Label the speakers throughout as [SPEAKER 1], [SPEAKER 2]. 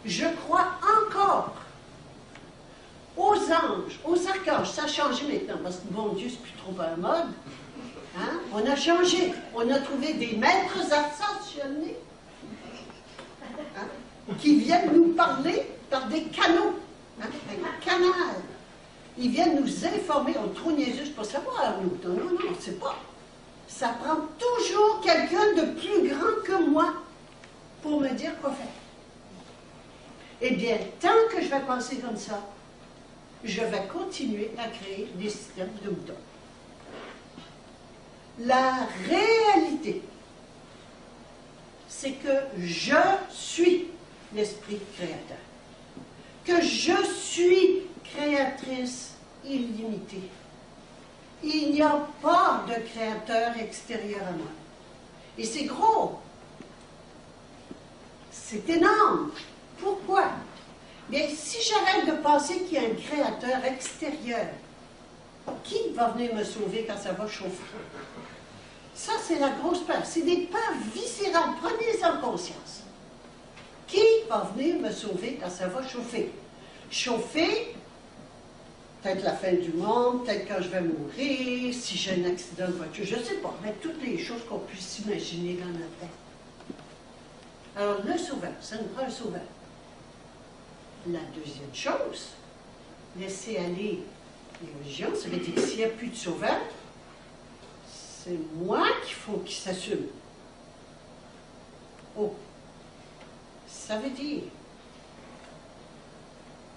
[SPEAKER 1] Je crois encore aux anges, aux archanges. Ça a changé maintenant, parce que bon Dieu, c'est plus trop à la mode. Hein? On a changé. On a trouvé des maîtres ascensionnés qui viennent nous parler par des canaux, un canal. Ils viennent nous informer. On trouve niaiseux, c'est pas savoir, nous. Non, non, non, c'est pas. Ça prend toujours quelqu'un de plus grand que moi pour me dire quoi faire. Eh bien, tant que je vais penser comme ça, je vais continuer à créer des systèmes de moutons. La réalité, c'est que je suis l'esprit créateur, que je suis créatrice illimitée. Il n'y a pas de créateur extérieur à moi. Et c'est gros. C'est énorme. Pourquoi? Bien, si j'arrête de penser qu'il y a un créateur extérieur, qui va venir me sauver quand ça va chauffer? Ça, c'est la grosse peur. C'est des peurs viscérales. Prenez-en conscience. Qui va venir me sauver quand ça va chauffer? Chauffer, peut-être la fin du monde, peut-être quand je vais mourir, si j'ai un accident de voiture, je ne sais pas, mais toutes les choses qu'on puisse imaginer dans notre tête. Alors, le sauveur, ça nous prend un sauveur. La deuxième chose, laisser aller les religions, ça veut dire que s'il n'y a plus de sauveur, c'est moi qu'il faut qu'il s'assume. Oh, ça veut dire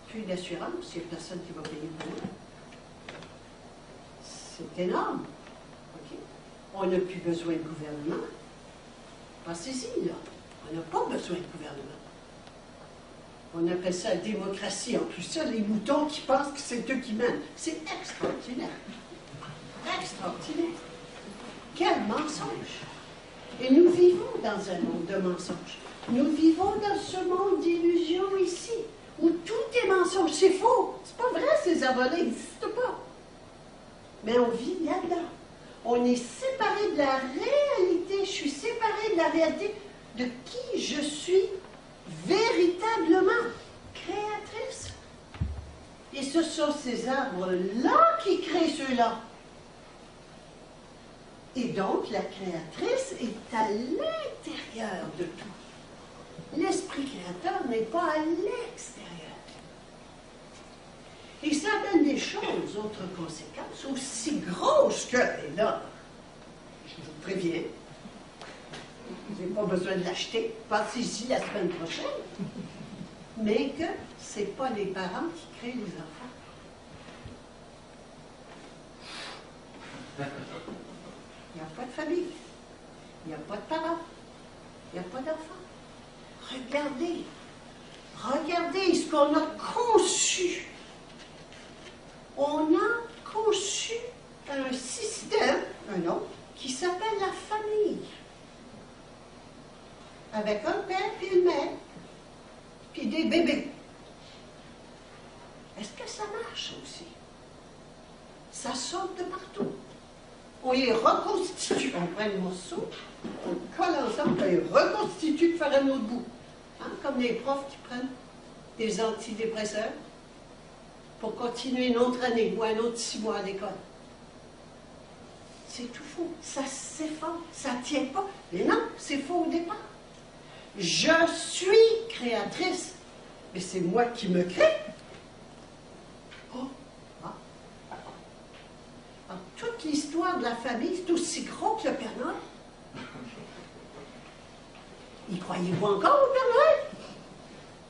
[SPEAKER 1] plus d'assurance, il n'y a personne qui va payer pour moi. C'est énorme. Okay? On n'a plus besoin de gouvernement. Pensez-y, là. On n'a pas besoin de gouvernement. On appelle ça la démocratie. En plus, ça, les moutons qui pensent que c'est eux qui mènent. C'est extraordinaire. Extraordinaire. Quel mensonge! Et nous vivons dans un monde de mensonges. Nous vivons dans ce monde d'illusions ici, où tout est mensonge. C'est faux. C'est pas vrai, ces abonnés n'existent pas. Mais on vit là-dedans. On est séparé de la réalité. Je suis séparé de la réalité de qui je suis véritablement créatrice. Et ce sont ces arbres-là qui créent ceux-là. Et donc, la créatrice est à l'intérieur de tout. L'esprit créateur n'est pas à l'extérieur. Et ça donne des choses, autres conséquences, aussi grosses que, et là, je vous préviens, vous n'avez pas besoin de l'acheter, passez-y la semaine prochaine, mais que ce n'est pas les parents qui créent les enfants. Il n'y a pas de famille, il n'y a pas de parents, il n'y a pas d'enfants. Regardez, regardez ce qu'on a conçu. On a conçu un système, un autre, qui s'appelle la famille. Avec un père puis une mère, puis des bébés. Est-ce que ça marche aussi? Ça saute de partout. On les reconstitue. On prend le morceau, on le colle ensemble, on les reconstitue de faire un autre bout. Hein? Comme les profs qui prennent des antidépresseurs pour continuer une autre année ou un autre 6 mois à l'école. C'est tout faux. Ça s'effondre, ça ne tient pas. Mais non, c'est faux au départ. Je suis créatrice, mais c'est moi qui me crée. Oh, ah. Alors, toute l'histoire de la famille, c'est aussi gros que le Père Noël. Y croyez-vous encore au Père Noël?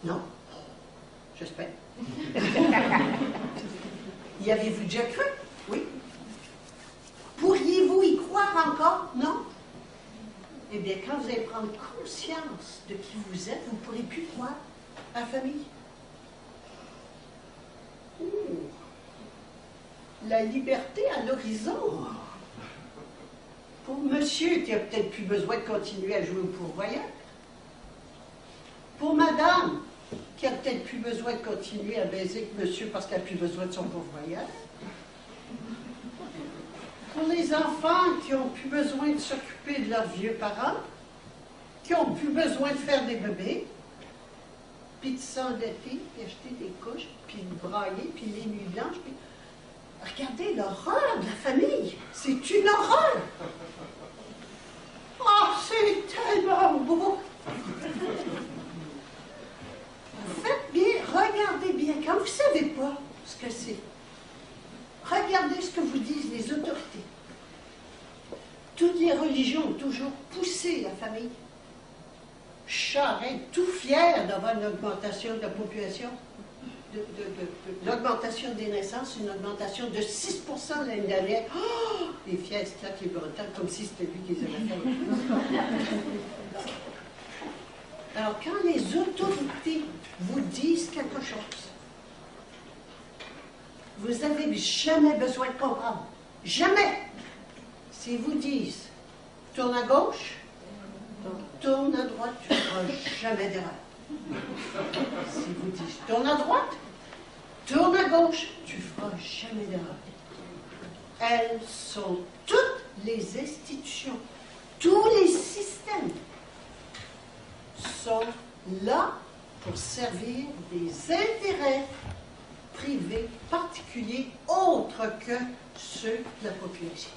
[SPEAKER 1] Non. J'espère. Y avez-vous déjà cru? Oui. Pourriez-vous y croire encore? Non. Eh bien, quand vous allez prendre conscience de qui vous êtes, vous ne pourrez plus croire à la famille. Ouh. La liberté à l'horizon. Pour monsieur qui a peut-être plus besoin de continuer à jouer au pourvoyeur. Pour madame qui a peut-être plus besoin de continuer à baiser que monsieur parce qu'elle n'a plus besoin de son pourvoyeur. Pour les enfants qui n'ont plus besoin de s'occuper de leurs vieux parents, qui n'ont plus besoin de faire des bébés, puis de s'endetter, puis acheter des couches, puis de brailler, puis les nuits blanches, puis... Regardez l'horreur de la famille! C'est une horreur! Oh, c'est tellement beau! Faites bien, regardez bien, quand vous ne savez pas ce que c'est, regardez ce que vous disent les autorités. Toutes les religions ont toujours poussé la famille. Charest, tout fier d'avoir une augmentation de la population, l'augmentation des naissances, une augmentation de 6 % l'année dernière. Oh! Les fiers se claquent les bretons comme si c'était lui qui les avait fait. Alors, quand les autorités vous disent quelque chose, vous n'avez jamais besoin de comprendre. Jamais! S'ils vous disent « tourne à gauche », tourne à droite, tu ne feras jamais d'erreur. S'ils vous disent « tourne à droite », tourne à gauche, tu ne feras jamais d'erreur. Elles sont toutes les institutions, tous les systèmes sont là pour servir des intérêts privés particuliers autres que ceux de la population.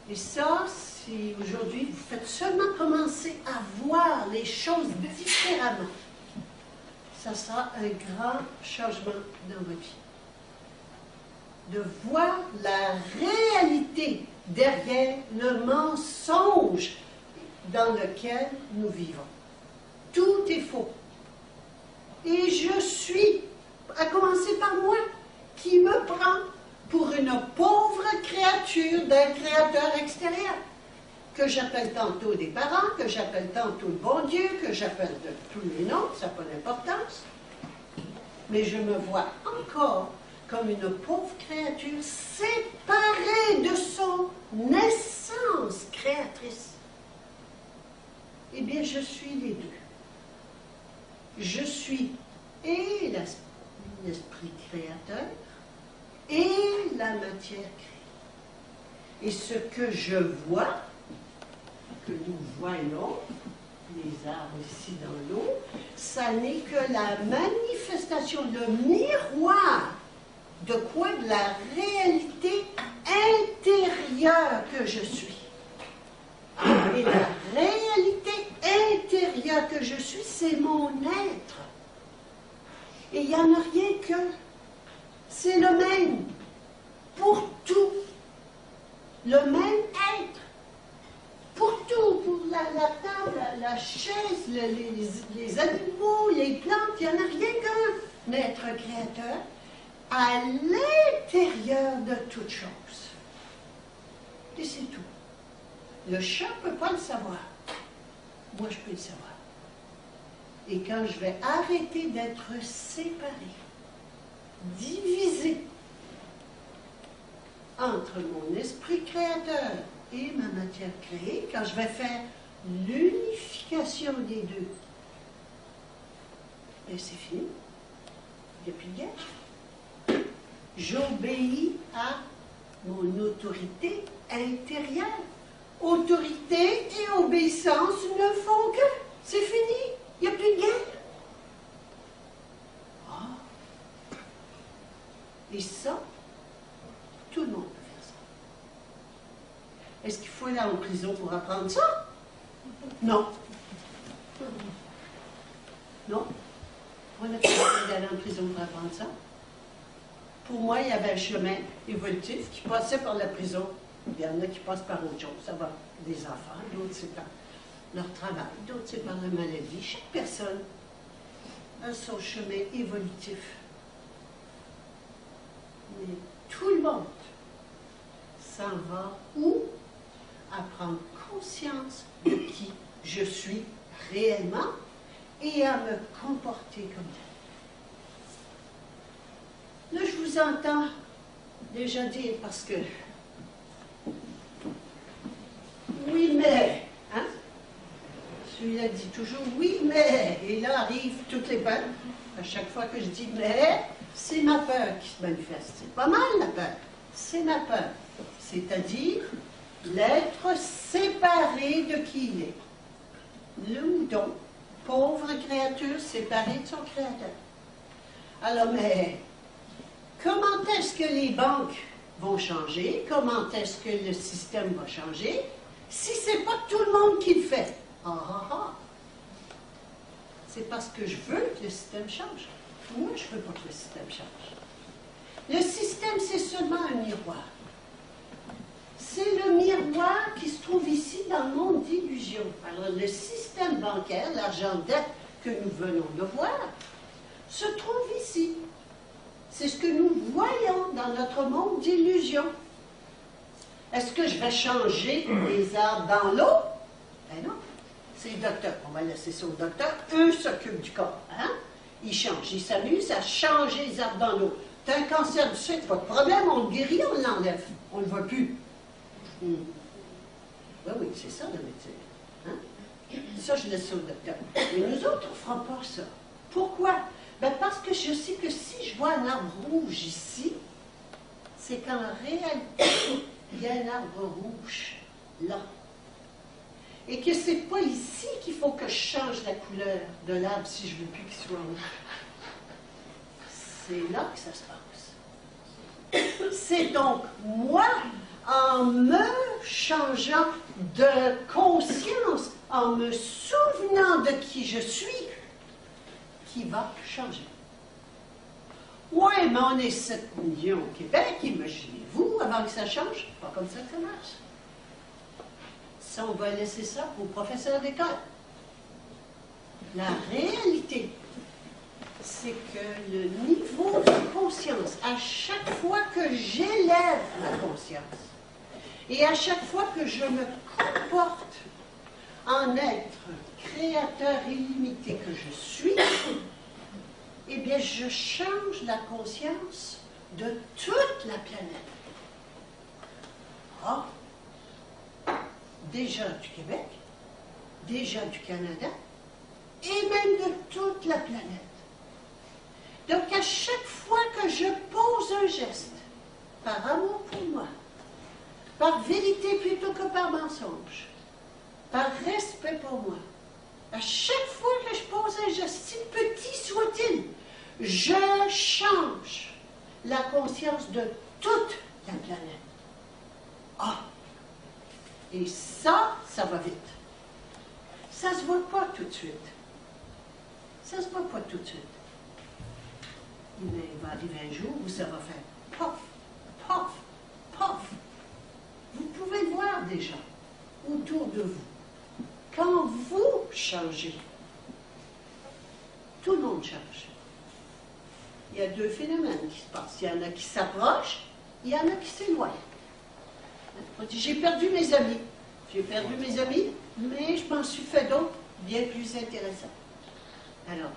[SPEAKER 1] Et ça, si aujourd'hui vous faites seulement commencer à voir les choses différemment, ça sera un grand changement dans votre vie. De voir la réalité derrière le mensonge dans lequel nous vivons. Tout est faux. Et je suis, à commencer par moi, qui me prend pour une pauvre créature d'un créateur extérieur, que j'appelle tantôt des parents, que j'appelle tantôt le bon Dieu, que j'appelle de tous les noms, ça n'a pas d'importance. Mais je me vois encore comme une pauvre créature séparée de son essence créatrice. Eh bien, je suis les deux. Je suis et l'esprit créateur et la matière créée. Et ce que je vois, que nous voyons, les arbres ici dans l'eau, ça n'est que la manifestation, le miroir de quoi? De la réalité intérieure que je suis. Et la réalité intérieure que je suis, c'est mon être. Et il n'y en a rien que. C'est le même. Pour tout. Le même être. Pour tout. Pour la table, la chaise, les animaux, les plantes. Il n'y en a rien qu'un être créateur à l'intérieur de toute chose. Et c'est tout. Le chat ne peut pas le savoir. Moi, je peux le savoir. Et quand je vais arrêter d'être séparé, divisé entre mon esprit créateur et ma matière créée, quand je vais faire l'unification des deux, et c'est fini. Il n'y a plus de guerre. J'obéis à mon autorité intérieure. Autorité et obéissance ne font que. C'est fini. Il n'y a plus de guerre. Oh. Et ça, tout le monde peut faire ça. Est-ce qu'il faut aller en prison pour apprendre ça? Non. Non. On n'a pas besoin d'aller en prison pour apprendre ça. Pour moi, il y avait un chemin évolutif qui passait par la prison. Il y en a qui passent par autre chose. Ça va des enfants, d'autres c'est par leur travail, d'autres c'est par la maladie. Chaque personne a son chemin évolutif. Mais tout le monde s'en va où? À prendre conscience de qui je suis réellement et à me comporter comme tel. Là, je vous entends déjà dire, parce que oui, mais, hein? Celui-là dit toujours oui, mais, et là arrivent toutes les peurs. À chaque fois que je dis mais, c'est ma peur qui se manifeste. C'est pas mal la peur. C'est ma peur. C'est-à-dire l'être séparé de qui il est. Le mouton pauvre créature séparée de son créateur. Alors, mais comment est-ce que les banques vont changer? Comment est-ce que le système va changer si ce n'est pas tout le monde qui le fait? Ah ah ah! C'est parce que je veux que le système change. Moi, je ne veux pas que le système change. Le système, c'est seulement un miroir. C'est le miroir qui se trouve ici dans le monde d'illusion. Alors, le système bancaire, l'argent dette que nous venons de voir, se trouve ici. C'est ce que nous voyons dans notre monde d'illusion. Est-ce que je vais changer les arbres dans l'eau? Ben non. C'est le docteur. On va laisser ça au docteur. Eux s'occupent du corps. Hein? Ils changent. Ils s'amusent à changer les arbres dans l'eau. T'as un cancer du sucre, pas de problème. On le guérit, on l'enlève. On ne le voit plus. Oui, oui, c'est ça la médecine. Hein? Ça, je laisse ça au docteur. Mais nous autres, on ne fera pas ça. Pourquoi? Ben parce que je sais que si je vois un arbre rouge ici, c'est qu'en réalité, il y a un arbre rouge là. Et que c'est pas ici qu'il faut que je change la couleur de l'arbre si je ne veux plus qu'il soit rouge. C'est là que ça se passe. C'est donc moi, en me changeant de conscience, en me souvenant de qui je suis, qui va changer. Oui, mais on est 7 millions au Québec, imaginez-vous, avant que ça change, pas comme ça que ça marche. Ça, on va laisser ça aux professeurs d'école. La réalité, c'est que le niveau de conscience, à chaque fois que j'élève ma conscience, et à chaque fois que je me comporte en être créateur illimité que je suis, eh bien, je change la conscience de toute la planète. Ah! Déjà du Québec, déjà du Canada, et même de toute la planète. Donc, à chaque fois que je pose un geste, par amour pour moi, par vérité plutôt que par mensonge, par respect pour moi, à chaque fois que je pose un geste, si petit soit-il, je change la conscience de toute la planète. Ah! Et ça, ça va vite. Ça ne se voit pas tout de suite. Ça ne se voit pas tout de suite. Mais il va arriver un jour où ça va faire pof, pof, pof. Vous pouvez le voir déjà autour de vous. Quand vous changez, tout le monde change. Il y a deux phénomènes qui se passent. Il y en a qui s'approchent, il y en a qui s'éloignent. On dit, j'ai perdu mes amis. J'ai perdu mes amis, mais je m'en suis fait d'autres bien plus intéressants. Alors,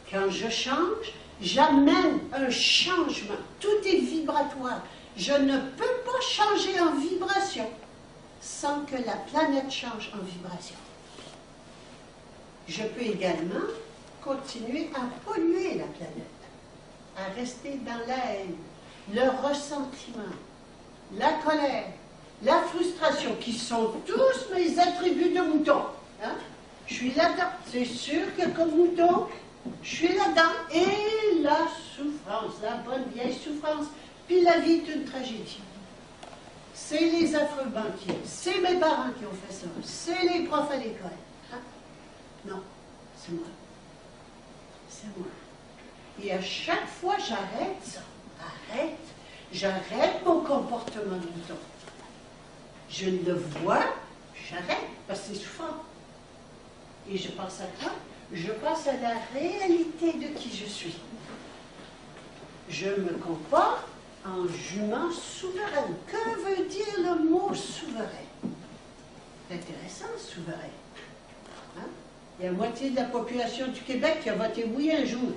[SPEAKER 1] quand je change, j'amène un changement. Tout est vibratoire. Je ne peux pas changer en vibration sans que la planète change en vibration. Je peux également continuer à polluer la planète, à rester dans la haine, le ressentiment, la colère, la frustration, qui sont tous mes attributs de mouton. Hein? Je suis là-dedans. C'est sûr que comme mouton, je suis là-dedans. Et la souffrance, la bonne vieille souffrance. Puis la vie est une tragédie. C'est les affreux banquiers, c'est mes parents qui ont fait ça, c'est les profs à l'école. Hein? Non, c'est moi. C'est moi. Et à chaque fois, j'arrête ça. J'arrête mon comportement de mouton. Je le vois, j'arrête, parce que c'est souffrant. Et je passe à quoi? Je passe à la réalité de qui je suis. Je me comporte en jument souveraine. Que veut dire le mot souverain? C'est intéressant, souverain. Hein? Il y a la moitié de la population du Québec qui a voté oui un jour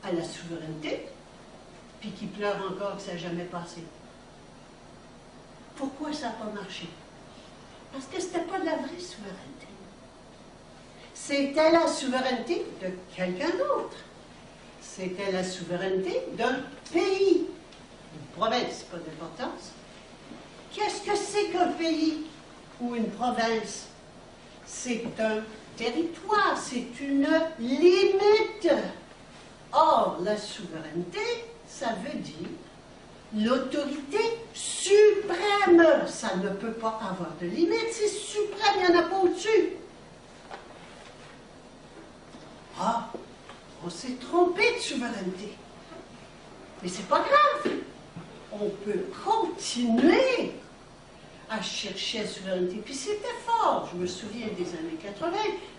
[SPEAKER 1] à la souveraineté, puis qui pleure encore que ça n'a jamais passé. Pourquoi ça n'a pas marché? Parce que ce n'était pas de la vraie souveraineté. C'était la souveraineté de quelqu'un d'autre. C'était la souveraineté d'un pays. Une province, pas d'importance. Qu'est-ce que c'est qu'un pays ou une province? C'est un territoire, c'est une limite. Or, la souveraineté, ça veut dire l'autorité suprême. Ça ne peut pas avoir de limite, c'est suprême, il n'y en a pas au-dessus. Ah, on s'est trompé de souveraineté. Mais c'est pas grave. On peut continuer à chercher la souveraineté. Puis c'était fort, je me souviens des années 80,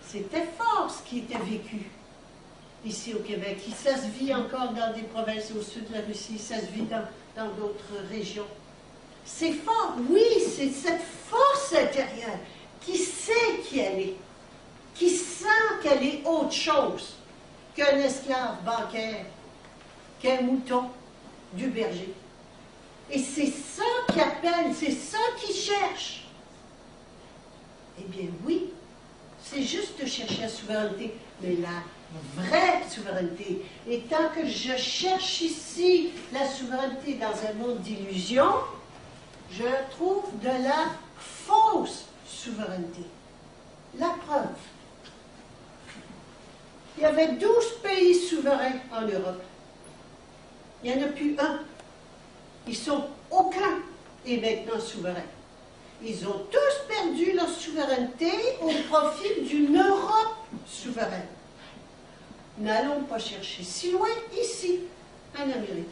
[SPEAKER 1] c'était fort ce qui était vécu ici au Québec. Ça se vit encore dans des provinces au sud de la Russie, ça se vit dans d'autres régions. C'est fort, oui, c'est cette force intérieure qui sait qui elle est, qui sent qu'elle est autre chose qu'un esclave bancaire, qu'un mouton du berger. Et c'est ça qui appelle, c'est ça qui cherche. Eh bien oui, c'est juste de chercher la souveraineté, mais la vraie souveraineté. Et tant que je cherche ici la souveraineté dans un monde d'illusion, je trouve de la fausse souveraineté. La preuve. Il y avait 12 pays souverains en Europe. Il n'y en a plus un. Aucun est maintenant souverain. Ils ont tous perdu leur souveraineté au profit d'une Europe souveraine. N'allons pas chercher si loin, ici, en Amérique.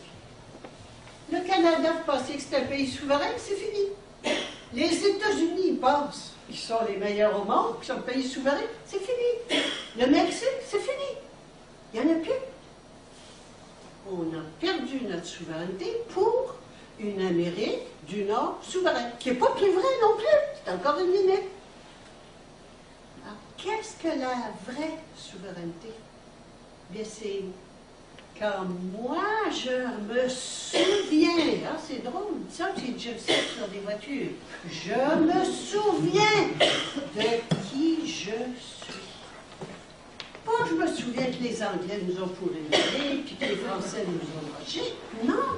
[SPEAKER 1] Le Canada, vous pensez que c'est un pays souverain, c'est fini. Les États-Unis, ils pensent qu'ils sont les meilleurs au monde, qu'ils sont un pays souverain, c'est fini. Le Mexique, c'est fini. Il n'y en a plus. On a perdu notre souveraineté pour une Amérique du Nord souveraine, qui n'est pas plus vrai non plus, c'est encore une limite. Alors, qu'est-ce que la vraie souveraineté? Bien, c'est quand moi, je me souviens, ah, c'est drôle, ça, j'ai déjà vu ça sur des voitures, je me souviens de qui je suis. Pas je me souviens que les Anglais nous ont pourri le nez, puis que les Français nous ont lâchés. Non.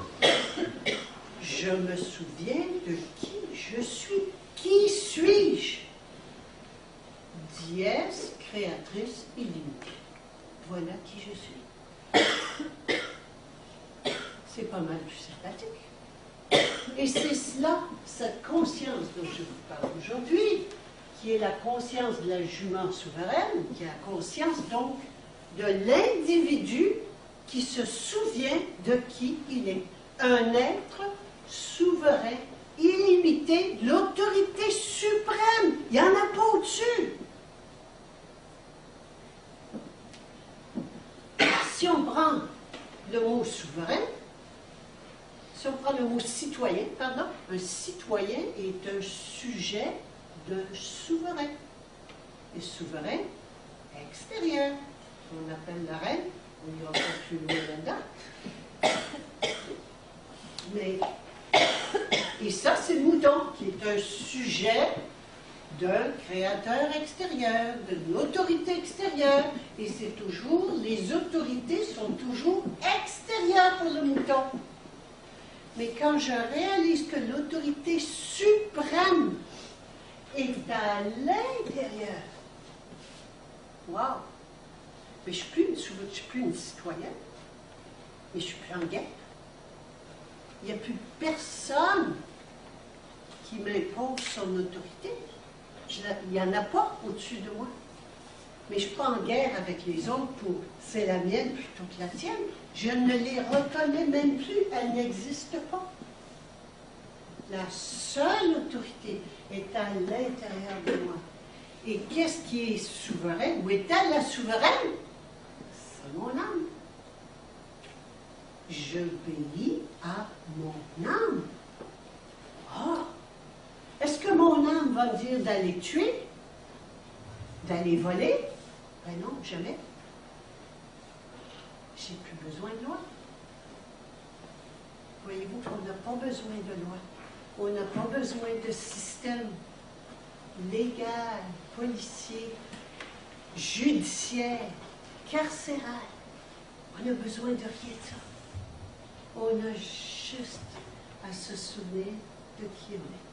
[SPEAKER 1] Je me souviens de qui je suis. Qui suis-je? Dièse, créatrice illimitée. Voilà qui je suis. C'est pas mal plus sympathique. Et c'est cela, cette conscience dont je vous parle aujourd'hui, qui est la conscience de la jument souveraine, qui est la conscience donc de l'individu qui se souvient de qui il est. Un être souverain, illimité, l'autorité suprême. Il n'y en a pas au-dessus. Si on prend le mot souverain, si on prend le mot citoyen, pardon, un citoyen est un sujet de souverain. Et souverain extérieur. On appelle la reine, on n'ira pas plus loin là-dedans. Mais, et ça, c'est le mouton, qui est un sujet d'un créateur extérieur, d'une autorité extérieure. Et c'est toujours, les autorités sont toujours extérieures pour le mouton. Mais quand je réalise que l'autorité suprême est à l'intérieur, wow! Mais je ne suis plus une citoyenne, mais je ne suis plus en guerre. Il n'y a plus personne qui m'impose son autorité. Il n'y en a pas au-dessus de moi. Mais je ne suis pas en guerre avec les autres pour c'est la mienne plutôt que la tienne. Je ne les reconnais même plus, elles n'existent pas. La seule autorité est à l'intérieur de moi. Et qu'est-ce qui est souverain? Où est-elle la souveraine? C'est mon âme. J'obéis à mon âme. Ah! Est-ce que mon âme va me dire d'aller tuer? D'aller voler? Ben non, jamais. J'ai plus besoin de loi. Voyez-vous qu'on n'a pas besoin de loi. On n'a pas besoin de système légal, policier, judiciaire, carcéral. On n'a besoin de rien de ça. On a juste à se souvenir de qui on est.